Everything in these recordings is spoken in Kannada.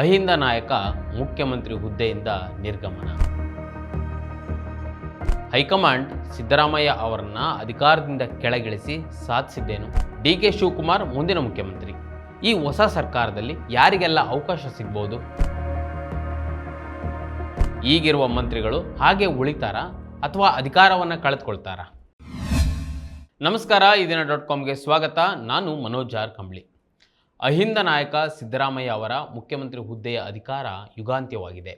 ಅಹಿಂದ ನಾಯಕ ಮುಖ್ಯಮಂತ್ರಿ ಹುದ್ದೆಯಿಂದ ನಿರ್ಗಮನ. ಹೈಕಮಾಂಡ್ ಸಿದ್ದರಾಮಯ್ಯ ಅವರನ್ನ ಅಧಿಕಾರದಿಂದ ಕೆಳಗಿಳಿಸಿ ಸಾಧಿಸಿದ್ದೇನು? ಡಿ.ಕೆ. ಶಿವಕುಮಾರ್ ಮುಂದಿನ ಮುಖ್ಯಮಂತ್ರಿ. ಈ ಹೊಸ ಸರ್ಕಾರದಲ್ಲಿ ಯಾರಿಗೆಲ್ಲ ಅವಕಾಶ ಸಿಗ್ಬೋದು? ಈಗಿರುವ ಮಂತ್ರಿಗಳು ಹಾಗೆ ಉಳಿತಾರಾ ಅಥವಾ ಅಧಿಕಾರವನ್ನು ಕಳೆದುಕೊಳ್ತಾರಾ? ನಮಸ್ಕಾರ, ಇದೀನ.comಗೆ ಸ್ವಾಗತ. ನಾನು ಮನೋಜ್ ಆರ್ ಕಂಬ್ಳಿ. ಅಹಿಂದ ನಾಯಕ ಸಿದ್ದರಾಮಯ್ಯ ಅವರ ಮುಖ್ಯಮಂತ್ರಿ ಹುದ್ದೆಯ ಅಧಿಕಾರ ಯುಗಾಂತ್ಯವಾಗಿದೆ.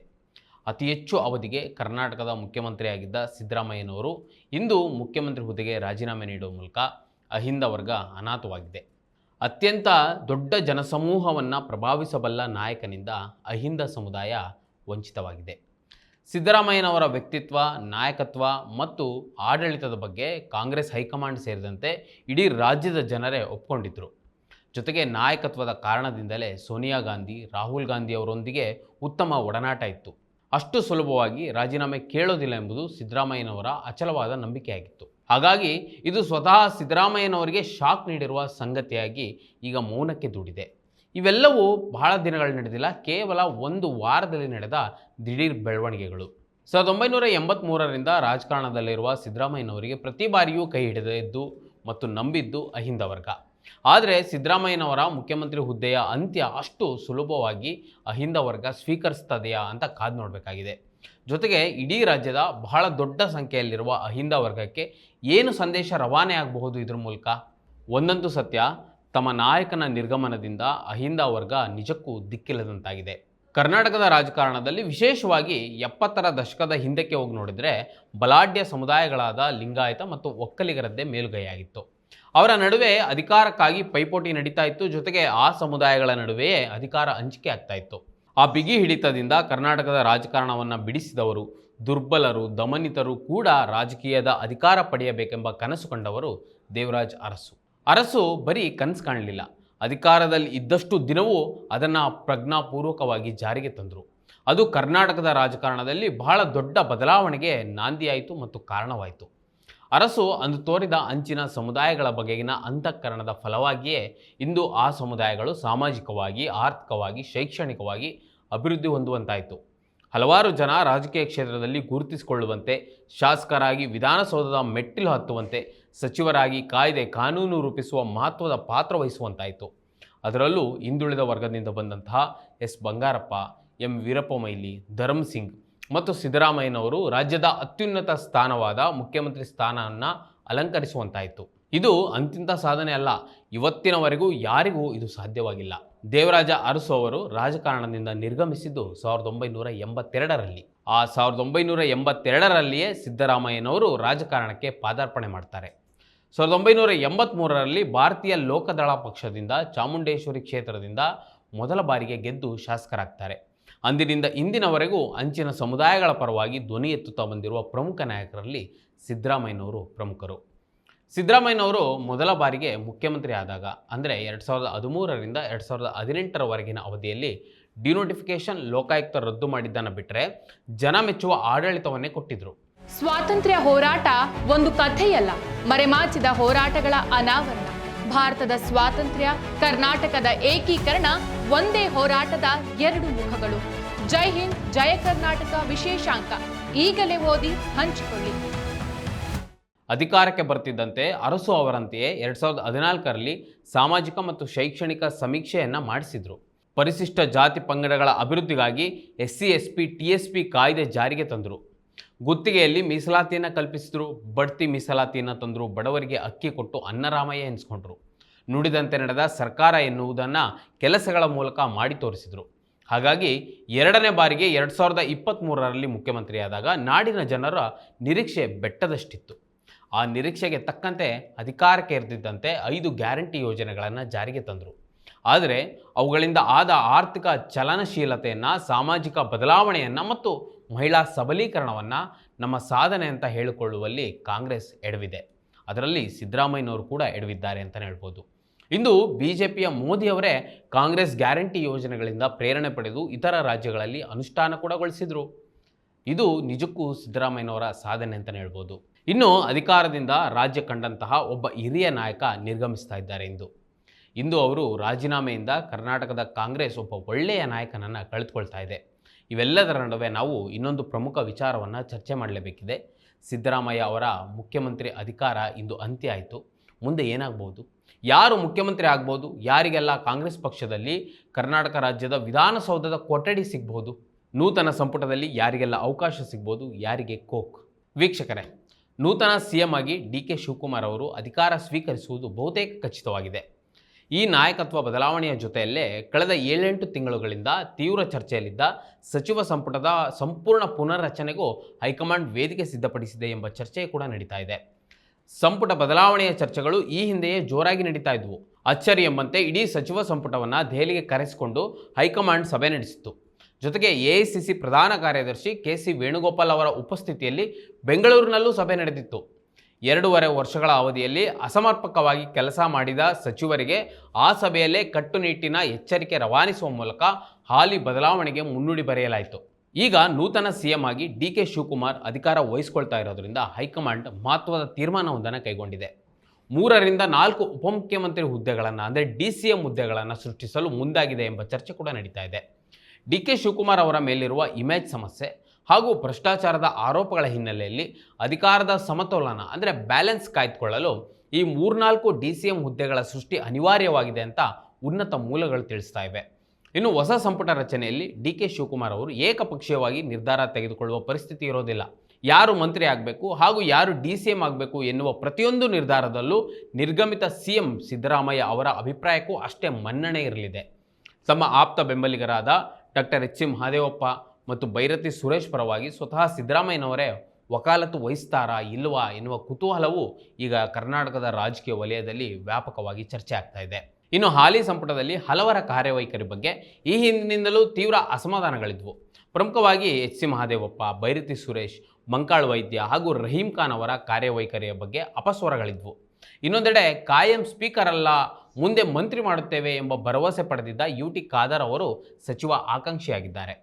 ಅತಿ ಹೆಚ್ಚು ಅವಧಿಗೆ ಕರ್ನಾಟಕದ ಮುಖ್ಯಮಂತ್ರಿಯಾಗಿದ್ದ ಸಿದ್ದರಾಮಯ್ಯನವರು ಇಂದು ಮುಖ್ಯಮಂತ್ರಿ ಹುದ್ದೆಗೆ ರಾಜೀನಾಮೆ ನೀಡುವ ಮೂಲಕ ಅಹಿಂದ ವರ್ಗ ಅನಾಥವಾಗಿದೆ. ಅತ್ಯಂತ ದೊಡ್ಡ ಜನಸಮೂಹವನ್ನು ಪ್ರಭಾವಿಸಬಲ್ಲ ನಾಯಕನಿಂದ ಅಹಿಂದ ಸಮುದಾಯ ವಂಚಿತವಾಗಿದೆ. ಸಿದ್ದರಾಮಯ್ಯನವರ ವ್ಯಕ್ತಿತ್ವ, ನಾಯಕತ್ವ ಮತ್ತು ಆಡಳಿತದ ಬಗ್ಗೆ ಕಾಂಗ್ರೆಸ್ ಹೈಕಮಾಂಡ್ ಸೇರಿದಂತೆ ಇಡೀ ರಾಜ್ಯದ ಜನರೇ ಒಪ್ಪಿಕೊಂಡಿದ್ದರು. ಜೊತೆಗೆ ನಾಯಕತ್ವದ ಕಾರಣದಿಂದಲೇ ಸೋನಿಯಾ ಗಾಂಧಿ, ರಾಹುಲ್ ಗಾಂಧಿ ಅವರೊಂದಿಗೆ ಉತ್ತಮ ಒಡನಾಟ ಇತ್ತು. ಅಷ್ಟು ಸುಲಭವಾಗಿ ರಾಜೀನಾಮೆ ಕೇಳೋದಿಲ್ಲ ಎಂಬುದು ಸಿದ್ದರಾಮಯ್ಯನವರ ಅಚಲವಾದ ನಂಬಿಕೆಯಾಗಿತ್ತು. ಹಾಗಾಗಿ ಇದು ಸ್ವತಃ ಸಿದ್ದರಾಮಯ್ಯನವರಿಗೆ ಶಾಕ್ ನೀಡಿರುವ ಸಂಗತಿಯಾಗಿ ಈಗ ಮೌನಕ್ಕೆ ದೂಡಿದೆ. ಇವೆಲ್ಲವೂ ಬಹಳ ದಿನಗಳು ನಡೆದಿಲ್ಲ, ಕೇವಲ ಒಂದು ವಾರದಲ್ಲಿ ನಡೆದ ದಿಢೀರ್ ಬೆಳವಣಿಗೆಗಳು. 1983ರಿಂದ ರಾಜಕಾರಣದಲ್ಲಿರುವ ಸಿದ್ದರಾಮಯ್ಯನವರಿಗೆ ಪ್ರತಿ ಬಾರಿಯೂ ಕೈ ಹಿಡಿದಿದ್ದು ಮತ್ತು ನಂಬಿದ್ದು ಅಹಿಂದ ವರ್ಗ. ಆದರೆ ಸಿದ್ದರಾಮಯ್ಯನವರ ಮುಖ್ಯಮಂತ್ರಿ ಹುದ್ದೆಯ ಅಂತ್ಯ ಅಷ್ಟು ಸುಲಭವಾಗಿ ಅಹಿಂದ ವರ್ಗ ಸ್ವೀಕರಿಸ್ತದೆಯಾ ಅಂತ ಕಾದು ನೋಡಬೇಕಾಗಿದೆ. ಜೊತೆಗೆ ಇಡೀ ರಾಜ್ಯದ ಬಹಳ ದೊಡ್ಡ ಸಂಖ್ಯೆಯಲ್ಲಿರುವ ಅಹಿಂದ ವರ್ಗಕ್ಕೆ ಏನು ಸಂದೇಶ ರವಾನೆ ಆಗಬಹುದು ಇದರ ಮೂಲಕ? ಒಂದಂತೂ ಸತ್ಯ, ತಮ್ಮ ನಾಯಕನ ನಿರ್ಗಮನದಿಂದ ಅಹಿಂದ ವರ್ಗ ನಿಜಕ್ಕೂ ದಿಕ್ಕಿಲ್ಲದಂತಾಗಿದೆ. ಕರ್ನಾಟಕದ ರಾಜಕಾರಣದಲ್ಲಿ ವಿಶೇಷವಾಗಿ 70ರ ದಶಕದ ಹಿಂದಕ್ಕೆ ಹೋಗಿ ನೋಡಿದರೆ ಬಲಾಢ್ಯ ಸಮುದಾಯಗಳಾದ ಲಿಂಗಾಯತ ಮತ್ತು ಒಕ್ಕಲಿಗರದ್ದೇ ಮೇಲುಗೈಯಾಗಿತ್ತು. ಅವರ ನಡುವೆ ಅಧಿಕಾರಕ್ಕಾಗಿ ಪೈಪೋಟಿ ನಡೀತಾ ಇತ್ತು. ಜೊತೆಗೆ ಆ ಸಮುದಾಯಗಳ ನಡುವೆಯೇ ಅಧಿಕಾರ ಹಂಚಿಕೆ ಆಗ್ತಾ ಇತ್ತು. ಆ ಬಿಗಿ ಹಿಡಿತದಿಂದ ಕರ್ನಾಟಕದ ರಾಜಕಾರಣವನ್ನು ಬಿಡಿಸಿದವರು, ದುರ್ಬಲರು, ದಮನಿತರು ಕೂಡ ರಾಜಕೀಯದ ಅಧಿಕಾರ ಪಡೆಯಬೇಕೆಂಬ ಕನಸು ಕಂಡವರು ದೇವರಾಜ್ ಅರಸು ಬರೀ ಕನಸು ಕಾಣಲಿಲ್ಲ, ಅಧಿಕಾರದಲ್ಲಿ ಇದ್ದಷ್ಟು ದಿನವೂ ಅದನ್ನು ಪ್ರಜ್ಞಾಪೂರ್ವಕವಾಗಿ ಜಾರಿಗೆ ತಂದರು. ಅದು ಕರ್ನಾಟಕದ ರಾಜಕಾರಣದಲ್ಲಿ ಬಹಳ ದೊಡ್ಡ ಬದಲಾವಣೆಗೆ ನಾಂದಿಯಾಯಿತು ಮತ್ತು ಕಾರಣವಾಯಿತು. ಅರಸು ಅಂದು ತೋರಿದ ಅಂಚಿನ ಸಮುದಾಯಗಳ ಬಗೆಗಿನ ಅಂತಃಕರಣದ ಫಲವಾಗಿಯೇ ಇಂದು ಆ ಸಮುದಾಯಗಳು ಸಾಮಾಜಿಕವಾಗಿ, ಆರ್ಥಿಕವಾಗಿ, ಶೈಕ್ಷಣಿಕವಾಗಿ ಅಭಿವೃದ್ಧಿ ಹೊಂದುವಂತಾಯಿತು. ಹಲವಾರು ಜನ ರಾಜಕೀಯ ಕ್ಷೇತ್ರದಲ್ಲಿ ಗುರುತಿಸಿಕೊಳ್ಳುವಂತೆ, ಶಾಸಕರಾಗಿ ವಿಧಾನಸೌಧದ ಮೆಟ್ಟಿಲು ಹತ್ತುವಂತೆ, ಸಚಿವರಾಗಿ ಕಾಯ್ದೆ ಕಾನೂನು ರೂಪಿಸುವ ಮಹತ್ವದ ಪಾತ್ರ ವಹಿಸುವಂತಾಯಿತು. ಅದರಲ್ಲೂ ಹಿಂದುಳಿದ ವರ್ಗದಿಂದ ಬಂದಂತಹ ಎಸ್ ಬಂಗಾರಪ್ಪ, ಎಂ ವೀರಪ್ಪ ಮೊಯ್ಲಿ, ಧರ್ಮ್ ಸಿಂಗ್ ಮತ್ತು ಸಿದ್ದರಾಮಯ್ಯನವರು ರಾಜ್ಯದ ಅತ್ಯುನ್ನತ ಸ್ಥಾನವಾದ ಮುಖ್ಯಮಂತ್ರಿ ಸ್ಥಾನವನ್ನು ಅಲಂಕರಿಸುವಂತಾಯಿತು. ಇದು ಅಂತಿಂತ ಸಾಧನೆ ಅಲ್ಲ, ಇವತ್ತಿನವರೆಗೂ ಯಾರಿಗೂ ಇದು ಸಾಧ್ಯವಾಗಿಲ್ಲ. ದೇವರಾಜ ಅರಸು ಅವರು ರಾಜಕಾರಣದಿಂದ ನಿರ್ಗಮಿಸಿದ್ದು 1982ರಲ್ಲಿ. ಆ 1982ರಲ್ಲಿಯೇ ಸಿದ್ದರಾಮಯ್ಯನವರು ರಾಜಕಾರಣಕ್ಕೆ ಪಾದಾರ್ಪಣೆ ಮಾಡ್ತಾರೆ. 1983ರಲ್ಲಿ ಭಾರತೀಯ ಲೋಕದಳ ಪಕ್ಷದಿಂದ ಚಾಮುಂಡೇಶ್ವರಿ ಕ್ಷೇತ್ರದಿಂದ ಮೊದಲ ಬಾರಿಗೆ ಗೆದ್ದು ಶಾಸಕರಾಗ್ತಾರೆ. ಅಂದಿನಿಂದ ಇಂದಿನವರೆಗೂ ಅಂಚಿನ ಸಮುದಾಯಗಳ ಪರವಾಗಿ ಧ್ವನಿ ಎತ್ತುತ್ತಾ ಬಂದಿರುವ ಪ್ರಮುಖ ನಾಯಕರಲ್ಲಿ ಸಿದ್ದರಾಮಯ್ಯನವರು ಪ್ರಮುಖರು. ಸಿದ್ದರಾಮಯ್ಯನವರು ಮೊದಲ ಬಾರಿಗೆ ಮುಖ್ಯಮಂತ್ರಿ ಆದಾಗ ಅಂದರೆ 2013ರಿಂದ 2018ರವರೆಗಿನ ಅವಧಿಯಲ್ಲಿ ಡಿನೋಟಿಫಿಕೇಶನ್, ಲೋಕಾಯುಕ್ತ ರದ್ದು ಮಾಡಿದ್ದನ್ನು ಬಿಟ್ಟರೆ ಜನ ಮೆಚ್ಚುವ ಆಡಳಿತವನ್ನೇ ಕೊಟ್ಟಿದ್ರು. ಸ್ವಾತಂತ್ರ್ಯ ಹೋರಾಟ ಒಂದು ಕಥೆಯಲ್ಲ, ಮರೆಮಾಚಿದ ಹೋರಾಟಗಳ ಅನಾವರಣ. ಭಾರತದ ಸ್ವಾತಂತ್ರ್ಯ, ಕರ್ನಾಟಕದ ಏಕೀಕರಣ ಒಂದೇ ಹೋರಾಟದ ಎರಡು ಮುಖಗಳು. ಜೈ ಹಿಂದ್, ಜಯ ಕರ್ನಾಟಕ ವಿಶೇಷಾಂಕ ಈಗಲೇ ಓದಿ ಹಂಚಿಕೊಳ್ಳಿ. ಅಧಿಕಾರಕ್ಕೆ ಬರ್ತಿದ್ದಂತೆ ಅರಸು ಅವರಂತೆಯೇ 2014ರಲ್ಲಿ ಸಾಮಾಜಿಕ ಮತ್ತು ಶೈಕ್ಷಣಿಕ ಸಮೀಕ್ಷೆಯನ್ನು ಮಾಡಿಸಿದರು. ಪರಿಶಿಷ್ಟ ಜಾತಿ ಪಂಗಡಗಳ ಅಭಿವೃದ್ಧಿಗಾಗಿ SC, SP, TSP ಕಾಯ್ದೆ ಜಾರಿಗೆ ತಂದರು. ಗುತ್ತಿಗೆಯಲ್ಲಿ ಮೀಸಲಾತಿಯನ್ನು ಕಲ್ಪಿಸಿದ್ರು, ಬಡ್ತಿ ಮೀಸಲಾತಿಯನ್ನು ತಂದರು, ಬಡವರಿಗೆ ಅಕ್ಕಿ ಕೊಟ್ಟು ಅನ್ನರಾಮಯ್ಯ ಎನಿಸ್ಕೊಂಡ್ರು. ನುಡಿದಂತೆ ನಡೆದ ಸರ್ಕಾರ ಎನ್ನುವುದನ್ನು ಕೆಲಸಗಳ ಮೂಲಕ ಮಾಡಿ ತೋರಿಸಿದರು. ಹಾಗಾಗಿ ಎರಡನೇ ಬಾರಿಗೆ 2023ರಲ್ಲಿ ಮುಖ್ಯಮಂತ್ರಿಯಾದಾಗ ನಾಡಿನ ಜನರ ನಿರೀಕ್ಷೆ ಬೆಟ್ಟದಷ್ಟಿತ್ತು. ಆ ನಿರೀಕ್ಷೆಗೆ ತಕ್ಕಂತೆ ಅಧಿಕಾರಕ್ಕೆ ಇರ್ತಿದ್ದಂತೆ 5 ಗ್ಯಾರಂಟಿ ಯೋಜನೆಗಳನ್ನು ಜಾರಿಗೆ ತಂದರು. ಆದರೆ ಅವುಗಳಿಂದ ಆದ ಆರ್ಥಿಕ ಚಲನಶೀಲತೆಯನ್ನು, ಸಾಮಾಜಿಕ ಬದಲಾವಣೆಯನ್ನು ಮತ್ತು ಮಹಿಳಾ ಸಬಲೀಕರಣವನ್ನು ನಮ್ಮ ಸಾಧನೆ ಅಂತ ಹೇಳಿಕೊಳ್ಳುವಲ್ಲಿ ಕಾಂಗ್ರೆಸ್ ಎಡವಿದೆ. ಅದರಲ್ಲಿ ಸಿದ್ದರಾಮಯ್ಯನವರು ಕೂಡ ಎಡವಿದ್ದಾರೆ ಅಂತಲೇ ಹೇಳ್ಬೋದು. ಇಂದು BJPಯ ಮೋದಿಯವರೇ ಕಾಂಗ್ರೆಸ್ ಗ್ಯಾರಂಟಿ ಯೋಜನೆಗಳಿಂದ ಪ್ರೇರಣೆ ಪಡೆದು ಇತರ ರಾಜ್ಯಗಳಲ್ಲಿ ಅನುಷ್ಠಾನ ಕೂಡ ಗೊಳಿಸಿದರು. ಇದು ನಿಜಕ್ಕೂ ಸಿದ್ದರಾಮಯ್ಯನವರ ಸಾಧನೆ ಅಂತಲೇ ಹೇಳ್ಬೋದು. ಇನ್ನು ಅಧಿಕಾರದಿಂದ ರಾಜ್ಯ ಕಂಡಂತಹ ಒಬ್ಬ ಹಿರಿಯ ನಾಯಕ ನಿರ್ಗಮಿಸ್ತಾ ಇದ್ದಾರೆ. ಇಂದು ಇಂದು ಅವರು ರಾಜೀನಾಮೆಯಿಂದ ಕರ್ನಾಟಕದ ಕಾಂಗ್ರೆಸ್ ಒಬ್ಬ ಒಳ್ಳೆಯ ನಾಯಕನನ್ನು ಕಳೆದುಕೊಳ್ತಾ ಇದೆ. ಇವೆಲ್ಲದರ ನಡುವೆ ನಾವು ಇನ್ನೊಂದು ಪ್ರಮುಖ ವಿಚಾರವನ್ನು ಚರ್ಚೆ ಮಾಡಲೇಬೇಕಿದೆ. ಸಿದ್ದರಾಮಯ್ಯ ಅವರ ಮುಖ್ಯಮಂತ್ರಿ ಅಧಿಕಾರ ಇಂದು ಅಂತ್ಯ ಆಯಿತು. ಮುಂದೆ ಏನಾಗ್ಬೋದು, ಯಾರು ಮುಖ್ಯಮಂತ್ರಿ ಆಗ್ಬೋದು, ಯಾರಿಗೆಲ್ಲ ಕಾಂಗ್ರೆಸ್ ಪಕ್ಷದಲ್ಲಿ ಕರ್ನಾಟಕ ರಾಜ್ಯದ ವಿಧಾನಸೌಧದ ಕೊಠಡಿ ಸಿಗ್ಬೋದು, ನೂತನ ಸಂಪುಟದಲ್ಲಿ ಯಾರಿಗೆಲ್ಲ ಅವಕಾಶ ಸಿಗ್ಬೋದು, ಯಾರಿಗೆ ಕೋಕ್. ವೀಕ್ಷಕರೇ, ನೂತನ CM ಆಗಿ DK ಶಿವಕುಮಾರ್ ಅವರು ಅಧಿಕಾರ ಸ್ವೀಕರಿಸುವುದು ಬಹುತೇಕ ಖಚಿತವಾಗಿದೆ. ಈ ನಾಯಕತ್ವ ಬದಲಾವಣೆಯ ಜೊತೆಯಲ್ಲೇ ಕಳೆದ 7-8 ತಿಂಗಳುಗಳಿಂದ ತೀವ್ರ ಚರ್ಚೆಯಲ್ಲಿದ್ದ ಸಚಿವ ಸಂಪುಟದ ಸಂಪೂರ್ಣ ಪುನರ್ರಚನೆಗೂ ಹೈಕಮಾಂಡ್ ವೇದಿಕೆ ಸಿದ್ಧಪಡಿಸಿದೆ ಎಂಬ ಚರ್ಚೆ ಕೂಡ ನಡೀತಾ ಇದೆ. ಸಂಪುಟ ಬದಲಾವಣೆಯ ಚರ್ಚೆಗಳು ಈ ಹಿಂದೆಯೇ ಜೋರಾಗಿ ನಡೀತಾ ಇದ್ವು. ಅಚ್ಚರಿ ಎಂಬಂತೆ ಇಡೀ ಸಚಿವ ಸಂಪುಟವನ್ನು ದೆಹಲಿಗೆ ಕರೆಸಿಕೊಂಡು ಹೈಕಮಾಂಡ್ ಸಭೆ ನಡೆಸಿತ್ತು. ಜೊತೆಗೆ AICC ಪ್ರಧಾನ ಕಾರ್ಯದರ್ಶಿ KC ವೇಣುಗೋಪಾಲ್ ಅವರ ಉಪಸ್ಥಿತಿಯಲ್ಲಿ ಬೆಂಗಳೂರಿನಲ್ಲೂ ಸಭೆ ನಡೆದಿತ್ತು. 2.5 ವರ್ಷಗಳ ಅವಧಿಯಲ್ಲಿ ಅಸಮರ್ಪಕವಾಗಿ ಕೆಲಸ ಮಾಡಿದ ಸಚಿವರಿಗೆ ಆ ಸಭೆಯಲ್ಲೇ ಕಟ್ಟುನಿಟ್ಟಿನ ಎಚ್ಚರಿಕೆ ರವಾನಿಸುವ ಮೂಲಕ ಹಾಲಿ ಬದಲಾವಣೆಗೆ ಮುನ್ನುಡಿ ಬರೆಯಲಾಯಿತು. ಈಗ ನೂತನ CM ಆಗಿ DK ಶಿವಕುಮಾರ್ ಅಧಿಕಾರ ವಹಿಸಿಕೊಳ್ತಾ ಇರೋದ್ರಿಂದ ಹೈಕಮಾಂಡ್ ಮಹತ್ವದ ತೀರ್ಮಾನವೊಂದನ್ನು ಕೈಗೊಂಡಿದೆ. 3ರಿಂದ 4 ಉಪಮುಖ್ಯಮಂತ್ರಿ ಹುದ್ದೆಗಳನ್ನು ಅಂದರೆ DCM ಹುದ್ದೆಗಳನ್ನು ಸೃಷ್ಟಿಸಲು ಮುಂದಾಗಿದೆ ಎಂಬ ಚರ್ಚೆ ಕೂಡ ನಡೀತಾ ಇದೆ. DK ಶಿವಕುಮಾರ್ ಅವರ ಮೇಲಿರುವ ಇಮೇಜ್ ಸಮಸ್ಯೆ ಹಾಗೂ ಭ್ರಷ್ಟಾಚಾರದ ಆರೋಪಗಳ ಹಿನ್ನೆಲೆಯಲ್ಲಿ ಅಧಿಕಾರದ ಸಮತೋಲನ ಅಂದರೆ ಬ್ಯಾಲೆನ್ಸ್ ಕಾಯ್ದುಕೊಳ್ಳಲು ಈ 3-4 DCM ಹುದ್ದೆಗಳ ಸೃಷ್ಟಿ ಅನಿವಾರ್ಯವಾಗಿದೆ ಅಂತ ಉನ್ನತ ಮೂಲಗಳು ತಿಳಿಸ್ತಾ ಇವೆ. ಇನ್ನು ಹೊಸ ಸಂಪುಟ ರಚನೆಯಲ್ಲಿ DK ಶಿವಕುಮಾರ್ ಅವರು ಏಕಪಕ್ಷೀಯವಾಗಿ ನಿರ್ಧಾರ ತೆಗೆದುಕೊಳ್ಳುವ ಪರಿಸ್ಥಿತಿ ಇರೋದಿಲ್ಲ. ಯಾರು ಮಂತ್ರಿ ಆಗಬೇಕು ಹಾಗೂ ಯಾರು DCM ಆಗಬೇಕು ಎನ್ನುವ ಪ್ರತಿಯೊಂದು ನಿರ್ಧಾರದಲ್ಲೂ ನಿರ್ಗಮಿತ CM ಸಿದ್ದರಾಮಯ್ಯ ಅವರ ಅಭಿಪ್ರಾಯಕ್ಕೂ ಅಷ್ಟೇ ಮನ್ನಣೆ ಇರಲಿದೆ. ತಮ್ಮ ಆಪ್ತ ಬೆಂಬಲಿಗರಾದ ಡಾಕ್ಟರ್ H.C. ಮಹದೇವಪ್ಪ ಮತ್ತು ಬೈರತಿ ಸುರೇಶ್ ಪರವಾಗಿ ಸ್ವತಃ ಸಿದ್ದರಾಮಯ್ಯನವರೇ ವಕಾಲತ್ತು ವಹಿಸ್ತಾರಾ ಇಲ್ಲವಾ ಎನ್ನುವ ಕುತೂಹಲವು ಈಗ ಕರ್ನಾಟಕದ ರಾಜಕೀಯ ವಲಯದಲ್ಲಿ ವ್ಯಾಪಕವಾಗಿ ಚರ್ಚೆ ಆಗ್ತಾ ಇದೆ. ಇನ್ನು ಹಾಲಿ ಸಂಪುಟದಲ್ಲಿ ಹಲವರ ಕಾರ್ಯವೈಖರಿ ಬಗ್ಗೆ ಈ ಹಿಂದಿನಿಂದಲೂ ತೀವ್ರ ಅಸಮಾಧಾನಗಳಿದ್ವು. ಪ್ರಮುಖವಾಗಿ H.C. ಮಹದೇವಪ್ಪ, ಬೈರತಿ ಸುರೇಶ್, ಮಂಕಾಳ್ ವೈದ್ಯ ಹಾಗೂ ರಹೀಂ ಖಾನ್ ಅವರ ಕಾರ್ಯವೈಖರಿಯ ಬಗ್ಗೆ ಅಪಸ್ವರಗಳಿದ್ವು. ಇನ್ನೊಂದೆಡೆ ಕಾಯಂ ಸ್ಪೀಕರ್ ಅಲ್ಲ, ಮುಂದೆ ಮಂತ್ರಿ ಮಾಡುತ್ತೇವೆ ಎಂಬ ಭರವಸೆ ಪಡೆದಿದ್ದ UT ಖಾದರ್ ಅವರು ಸಚಿವ ಆಕಾಂಕ್ಷಿಯಾಗಿದ್ದಾರೆ.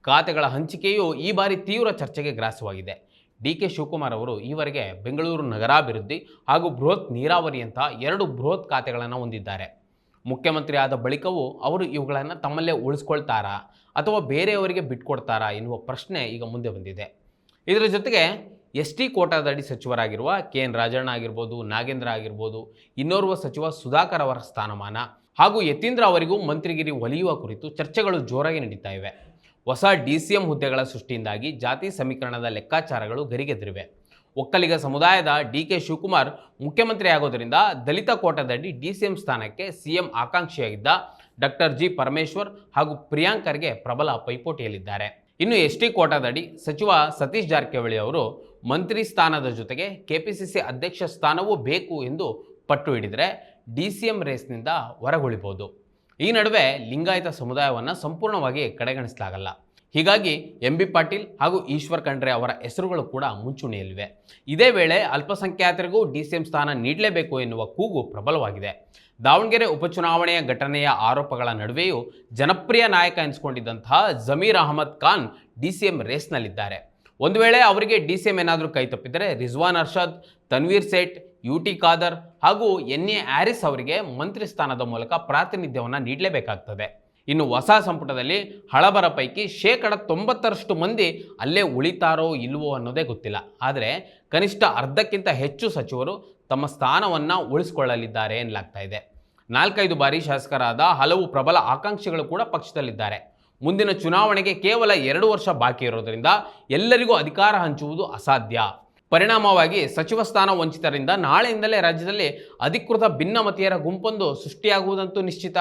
ಖಾತೆಗಳ ಹಂಚಿಕೆಯು ಈ ಬಾರಿ ತೀವ್ರ ಚರ್ಚೆಗೆ ಗ್ರಾಸವಾಗಿದೆ. DK ಶಿವಕುಮಾರ್ ಅವರು ಈವರೆಗೆ ಬೆಂಗಳೂರು ನಗರಾಭಿವೃದ್ಧಿ ಹಾಗೂ ಬೃಹತ್ ನೀರಾವರಿಯಂಥ 2 ಬೃಹತ್ ಖಾತೆಗಳನ್ನು ಹೊಂದಿದ್ದಾರೆ. ಮುಖ್ಯಮಂತ್ರಿ ಆದ ಬಳಿಕವೂ ಅವರು ಇವುಗಳನ್ನು ತಮ್ಮಲ್ಲೇ ಉಳಿಸ್ಕೊಳ್ತಾರಾ ಅಥವಾ ಬೇರೆಯವರಿಗೆ ಬಿಟ್ಕೊಡ್ತಾರಾ ಎನ್ನುವ ಪ್ರಶ್ನೆ ಈಗ ಮುಂದೆ ಬಂದಿದೆ. ಇದರ ಜೊತೆಗೆ ST ಕೋಟಾದಡಿ ಸಚಿವರಾಗಿರುವ KN ರಾಜಣ್ಣ ಆಗಿರ್ಬೋದು, ನಾಗೇಂದ್ರ ಆಗಿರ್ಬೋದು, ಇನ್ನೋರ್ವ ಸಚಿವ ಸುಧಾಕರ್ ಅವರ ಸ್ಥಾನಮಾನ ಹಾಗೂ ಯತೀಂದ್ರ ಅವರಿಗೂ ಮಂತ್ರಿಗಿರಿ ಒಲಿಯುವ ಕುರಿತು ಚರ್ಚೆಗಳು ಜೋರಾಗಿ ನಡೀತಾ ಇವೆ. ಹೊಸ DCM ಹುದ್ದೆಗಳ ಸೃಷ್ಟಿಯಿಂದಾಗಿ ಜಾತಿ ಸಮೀಕರಣದ ಲೆಕ್ಕಾಚಾರಗಳು ಗರಿಗೆದರಿವೆ. ಒಕ್ಕಲಿಗ ಸಮುದಾಯದ DK ಶಿವಕುಮಾರ್ ಮುಖ್ಯಮಂತ್ರಿ ಆಗೋದರಿಂದ ದಲಿತ ಕೋಟಾದಡಿ DCM ಸ್ಥಾನಕ್ಕೆ CM ಆಕಾಂಕ್ಷಿಯಾಗಿದ್ದ ಡಾಕ್ಟರ್ G. ಪರಮೇಶ್ವರ್ ಹಾಗೂ ಪ್ರಿಯಾಂಕರ್ಗೆ ಪ್ರಬಲ ಪೈಪೋಟಿಯಲ್ಲಿದ್ದಾರೆ. ಇನ್ನು ST ಕೋಟಾದಡಿ ಸಚಿವ ಸತೀಶ್ ಜಾರಕಿಹೊಳಿ ಅವರು ಮಂತ್ರಿ ಸ್ಥಾನದ ಜೊತೆಗೆ KPCC ಅಧ್ಯಕ್ಷ ಸ್ಥಾನವೂ ಬೇಕು ಎಂದು ಪಟ್ಟು ಹಿಡಿದರೆ DCM ರೇಸ್ನಿಂದ ಹೊರಗುಳಿಬಹುದು. ಈ ನಡುವೆ ಲಿಂಗಾಯತ ಸಮುದಾಯವನ್ನು ಸಂಪೂರ್ಣವಾಗಿ ಕಡೆಗಣಿಸಲಾಗಲ್ಲ. ಹೀಗಾಗಿ MB ಪಾಟೀಲ್ ಹಾಗೂ ಈಶ್ವರ್ ಖಂಡ್ರೆ ಅವರ ಹೆಸರುಗಳು ಕೂಡ ಮುಂಚೂಣಿಯಲ್ಲಿವೆ. ಇದೇ ವೇಳೆ ಅಲ್ಪಸಂಖ್ಯಾತರಿಗೂ DCM ಸ್ಥಾನ ನೀಡಲೇಬೇಕು ಎನ್ನುವ ಕೂಗು ಪ್ರಬಲವಾಗಿದೆ. ದಾವಣಗೆರೆ ಉಪಚುನಾವಣೆಯ ಘಟನೆಯ ಆರೋಪಗಳ ನಡುವೆಯೂ ಜನಪ್ರಿಯ ನಾಯಕ ಎನಿಸಿಕೊಂಡಿದ್ದಂತಹ ಜಮೀರ್ ಅಹಮದ್ ಖಾನ್ DCM ರೇಸ್ನಲ್ಲಿದ್ದಾರೆ. ಒಂದು ವೇಳೆ ಅವರಿಗೆ DCM ಏನಾದರೂ ಕೈ ತಪ್ಪಿದರೆ ರಿಜ್ವಾನ್ ಅರ್ಷದ್, ತನ್ವೀರ್ ಸೇಠ್, UT ಖಾದರ್ ಹಾಗೂ NA ಹ್ಯಾರಿಸ್ ಅವರಿಗೆ ಮಂತ್ರಿ ಸ್ಥಾನದ ಮೂಲಕ ಪ್ರಾತಿನಿಧ್ಯವನ್ನು ನೀಡಲೇಬೇಕಾಗ್ತದೆ. ಇನ್ನು ಹೊಸ ಸಂಪುಟದಲ್ಲಿ ಹಳಬರ ಪೈಕಿ 90% ಮಂದಿ ಅಲ್ಲೇ ಉಳಿತಾರೋ ಇಲ್ವೋ ಅನ್ನೋದೇ ಗೊತ್ತಿಲ್ಲ. ಆದರೆ ಕನಿಷ್ಠ ಅರ್ಧಕ್ಕಿಂತ ಹೆಚ್ಚು ಸಚಿವರು ತಮ್ಮ ಸ್ಥಾನವನ್ನು ಉಳಿಸಿಕೊಳ್ಳಲಿದ್ದಾರೆ ಎನ್ನಲಾಗ್ತಾ ಇದೆ. 4-5 ಬಾರಿ ಶಾಸಕರಾದ ಹಲವು ಪ್ರಬಲ ಆಕಾಂಕ್ಷಿಗಳು ಕೂಡ ಪಕ್ಷದಲ್ಲಿದ್ದಾರೆ. ಮುಂದಿನ ಚುನಾವಣೆಗೆ ಕೇವಲ 2 ವರ್ಷ ಬಾಕಿ ಇರೋದರಿಂದ ಎಲ್ಲರಿಗೂ ಅಧಿಕಾರ ಹಂಚುವುದು ಅಸಾಧ್ಯ. ಪರಿಣಾಮವಾಗಿ ಸಚಿವ ಸ್ಥಾನ ವಂಚಿತರಿಂದ ನಾಳೆಯಿಂದಲೇ ರಾಜ್ಯದಲ್ಲಿ ಅಧಿಕೃತ ಭಿನ್ನಮತೀಯರ ಗುಂಪೊಂದು ಸೃಷ್ಟಿಯಾಗುವುದಂತೂ ನಿಶ್ಚಿತ.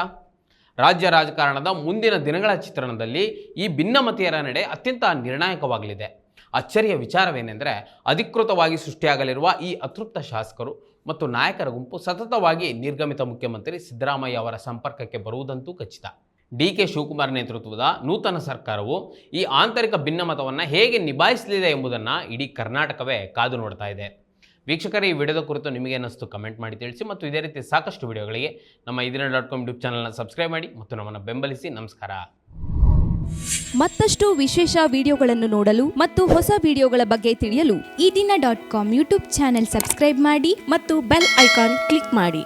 ರಾಜ್ಯ ರಾಜಕಾರಣದ ಮುಂದಿನ ದಿನಗಳ ಚಿತ್ರಣದಲ್ಲಿ ಈ ಭಿನ್ನಮತೀಯರ ನಡೆ ಅತ್ಯಂತ ನಿರ್ಣಾಯಕವಾಗಲಿದೆ. ಅಚ್ಚರಿಯ ವಿಚಾರವೇನೆಂದರೆ ಅಧಿಕೃತವಾಗಿ ಸೃಷ್ಟಿಯಾಗಲಿರುವ ಈ ಅತೃಪ್ತ ಶಾಸಕರು ಮತ್ತು ನಾಯಕರ ಗುಂಪು ಸತತವಾಗಿ ನಿರ್ಗಮಿತ ಮುಖ್ಯಮಂತ್ರಿ ಸಿದ್ದರಾಮಯ್ಯ ಅವರ ಸಂಪರ್ಕಕ್ಕೆ ಬರುವುದಂತೂ ಖಚಿತ. DK ಶಿವಕುಮಾರ್ ನೇತೃತ್ವದ ನೂತನ ಸರ್ಕಾರವು ಈ ಆಂತರಿಕ ಭಿನ್ನಮತವನ್ನು ಹೇಗೆ ನಿಭಾಯಿಸಲಿದೆ ಎಂಬುದನ್ನು ಇಡೀ ಕರ್ನಾಟಕವೇ ಕಾದು ನೋಡ್ತಾ ಇದೆ. ವೀಕ್ಷಕರೇ, ಈ ವಿಡಿಯೋದ ಕುರಿತು ನಿಮಗೆ ಅನ್ನಿಸ್ತು ಕಮೆಂಟ್ ಮಾಡಿ ತಿಳಿಸಿ ಮತ್ತು ಇದೇ ರೀತಿ ಸಾಕಷ್ಟು ವಿಡಿಯೋಗಳಿಗೆ ನಮ್ಮ iDina.com ಯೂಟ್ಯೂಬ್ ಚಾನಲ್ನ ಸಬ್ಸ್ಕ್ರೈಬ್ ಮಾಡಿ ಮತ್ತು ನಮ್ಮನ್ನು ಬೆಂಬಲಿಸಿ. ನಮಸ್ಕಾರ. ಮತ್ತಷ್ಟು ವಿಶೇಷ ವಿಡಿಯೋಗಳನ್ನು ನೋಡಲು ಮತ್ತು ಹೊಸ ವಿಡಿಯೋಗಳ ಬಗ್ಗೆ ತಿಳಿಯಲು iDina.com ಯೂಟ್ಯೂಬ್ ಚಾನೆಲ್ ಸಬ್ಸ್ಕ್ರೈಬ್ ಮಾಡಿ ಮತ್ತು ಬೆಲ್ ಐಕಾನ್ ಕ್ಲಿಕ್ ಮಾಡಿ.